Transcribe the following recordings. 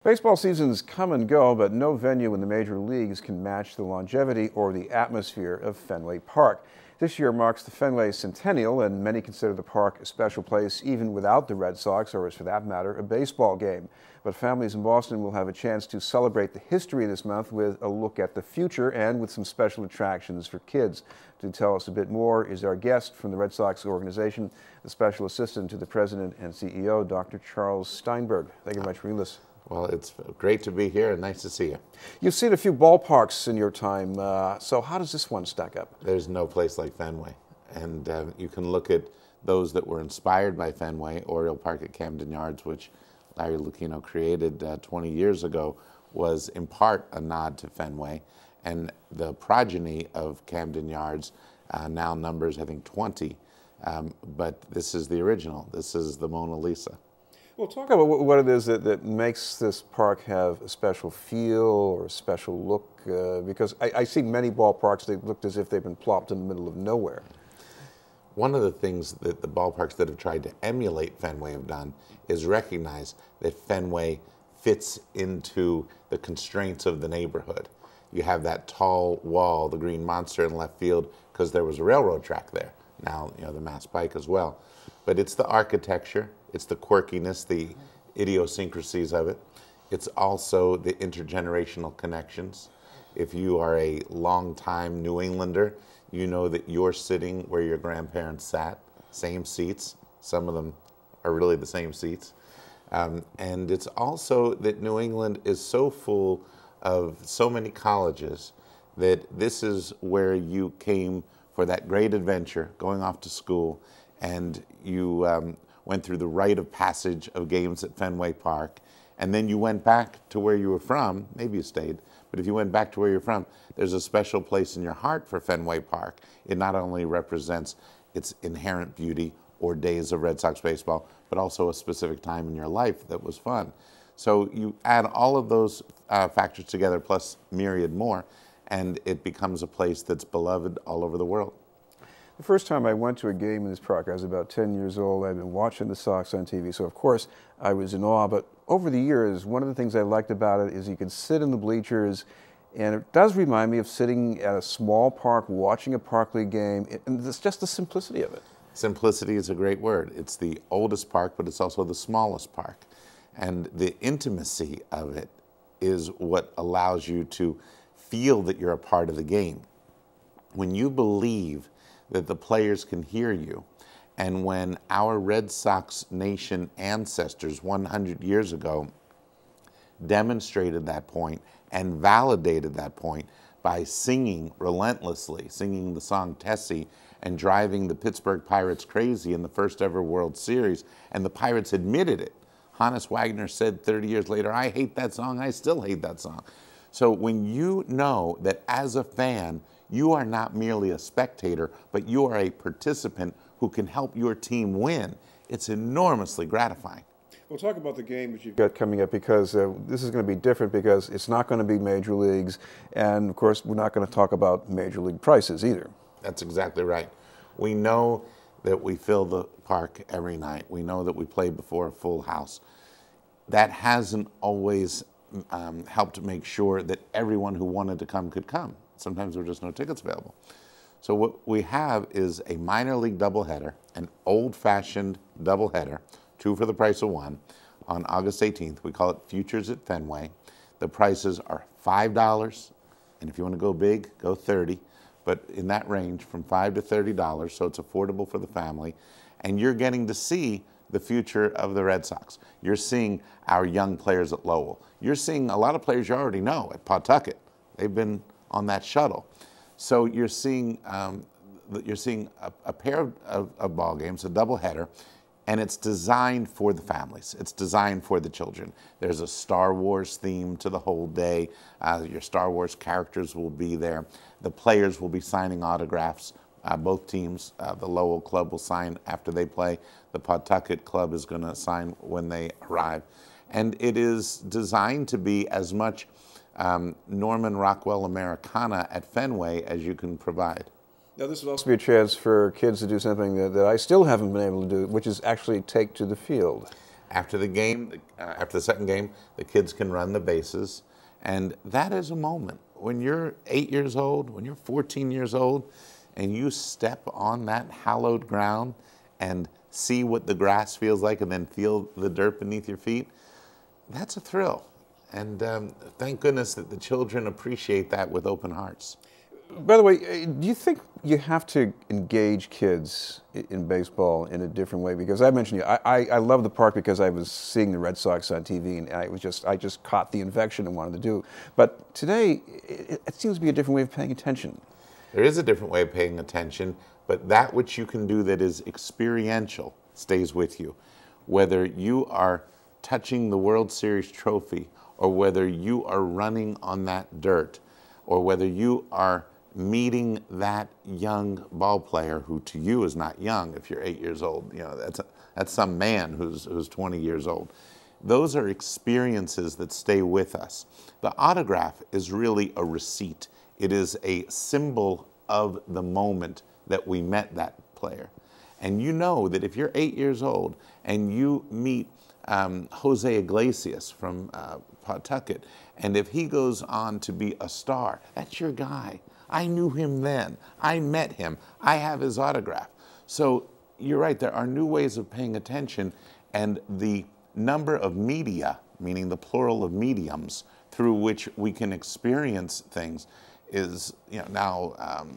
Baseball seasons come and go, but no venue in the major leagues can match the longevity or the atmosphere of Fenway Park. This year marks the Fenway Centennial, and many consider the park a special place even without the Red Sox, or as for that matter, a baseball game. But families in Boston will have a chance to celebrate the history this month with a look at the future and with some special attractions for kids. To tell us a bit more is our guest from the Red Sox organization, the Special Assistant to the President and CEO, Dr. Charles Steinberg. Thank you very much for being with us. Well, it's great to be here and nice to see you. You've seen a few ballparks in your time, so how does this one stack up? There's no place like Fenway. And you can look at those that were inspired by Fenway. Oriole Park at Camden Yards, which Larry Lucchino created 20 years ago, was in part a nod to Fenway. And the progeny of Camden Yards now numbers, I think, 20. But this is the original. This is the Mona Lisa. Well, talk about what it is that makes this park have a special feel or a special look, because I see many ballparks that look as if they've been plopped in the middle of nowhere. One of the things that the ballparks that have tried to emulate Fenway have done is recognize that Fenway fits into the constraints of the neighborhood. You have that tall wall, the green monster in left field, because there was a railroad track there. Now, you know, the Mass Pike as well. But it's the architecture, it's the quirkiness, the idiosyncrasies of it. It's also the intergenerational connections. If you are a longtime New Englander, you know that you're sitting where your grandparents sat, same seats. Some of them are really the same seats. And it's also that New England is so full of so many colleges that this is where you came for that great adventure, going off to school, and you went through the rite of passage of games at Fenway Park, and then you went back to where you were from. Maybe you stayed, but if you went back to where you're from, there's a special place in your heart for Fenway Park. It not only represents its inherent beauty or days of Red Sox baseball, but also a specific time in your life that was fun. So you add all of those factors together, plus myriad more, and it becomes a place that's beloved all over the world. The first time I went to a game in this park, I was about 10 years old. I'd been watching the Sox on TV, so of course I was in awe. But over the years, one of the things I liked about it is you could sit in the bleachers, and it does remind me of sitting at a small park watching a Park League game, and it's just the simplicity of it. Simplicity is a great word. It's the oldest park, but it's also the smallest park. And the intimacy of it is what allows you to feel that you're a part of the game. When you believe that the players can hear you, and when our Red Sox nation ancestors 100 years ago demonstrated that point and validated that point by singing relentlessly, singing the song Tessie, and driving the Pittsburgh Pirates crazy in the first ever World Series, and the Pirates admitted it. Hannes Wagner said 30 years later, "I hate that song, I still hate that song." So when you know that as a fan, you are not merely a spectator, but you are a participant who can help your team win, it's enormously gratifying. Well, talk about the game that you've got coming up, because this is going to be different because it's not going to be major leagues, and of course we're not going to talk about major league prices either. That's exactly right. We know that we fill the park every night. We know that we play before a full house. That hasn't always helped make sure that everyone who wanted to come could come. Sometimes there were just no tickets available. So what we have is a minor league doubleheader, an old-fashioned doubleheader, 2 for the price of 1, on August 18th. We call it Futures at Fenway. The prices are $5, and if you want to go big, go 30, but in that range from $5 to $30, so it's affordable for the family, and you're getting to see the future of the Red Sox. You're seeing our young players at Lowell. You're seeing a lot of players you already know at Pawtucket. They've been on that shuttle. So you're seeing a pair of ball games, a doubleheader, and it's designed for the families. It's designed for the children. There's a Star Wars theme to the whole day. Your Star Wars characters will be there. The players will be signing autographs. Both teams, the Lowell club will sign after they play. The Pawtucket club is going to sign when they arrive. And it is designed to be as much Norman Rockwell Americana at Fenway as you can provide. Now, this would also be a chance for kids to do something that I still haven't been able to do, which is actually take to the field. After the game, after the second game, the kids can run the bases. And that is a moment. When you're 8 years old, when you're 14 years old, and you step on that hallowed ground and see what the grass feels like and then feel the dirt beneath your feet, that's a thrill. And thank goodness that the children appreciate that with open hearts. By the way, do you think you have to engage kids in baseball in a different way? Because I mentioned I love the park because I was seeing the Red Sox on TV, and I just caught the infection and wanted to do. But today, it seems to be a different way of paying attention. There is a different way of paying attention, but that which you can do that is experiential stays with you. Whether you are touching the World Series trophy, or whether you are running on that dirt, or whether you are meeting that young ball player who to you is not young if you're 8 years old. You know, that's some man who's 20 years old. Those are experiences that stay with us. The autograph is really a receipt. It is a symbol of the moment that we met that player. And you know that if you're 8 years old and you meet Jose Iglesias from Pawtucket, and if he goes on to be a star, that's your guy. I knew him then. I met him. I have his autograph. So you're right, there are new ways of paying attention, and the number of media, meaning the plural of mediums, through which we can experience things is now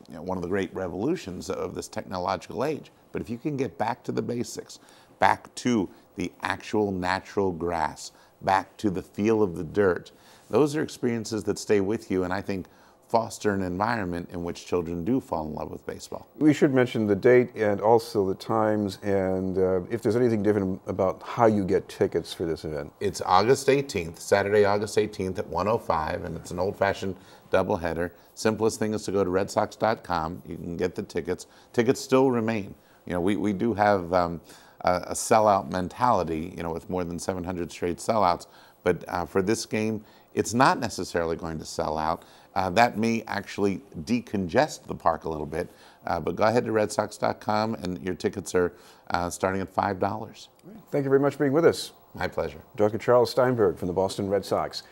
one of the great revolutions of this technological age. But if you can get back to the basics, back to the actual natural grass, back to the feel of the dirt, those are experiences that stay with you, and I think foster an environment in which children do fall in love with baseball. We should mention the date and also the times, and if there's anything different about how you get tickets for this event. It's August 18th, Saturday, August 18th at 1:05, and it's an old-fashioned doubleheader. Simplest thing is to go to redsox.com. You can get the tickets. Tickets still remain. You know, we do have a sellout mentality, with more than 700 straight sellouts, but for this game, it's not necessarily going to sell out. That may actually decongest the park a little bit, but go ahead to redsox.com, and your tickets are starting at $5. Thank you very much for being with us. My pleasure. Dr. Charles Steinberg from the Boston Red Sox.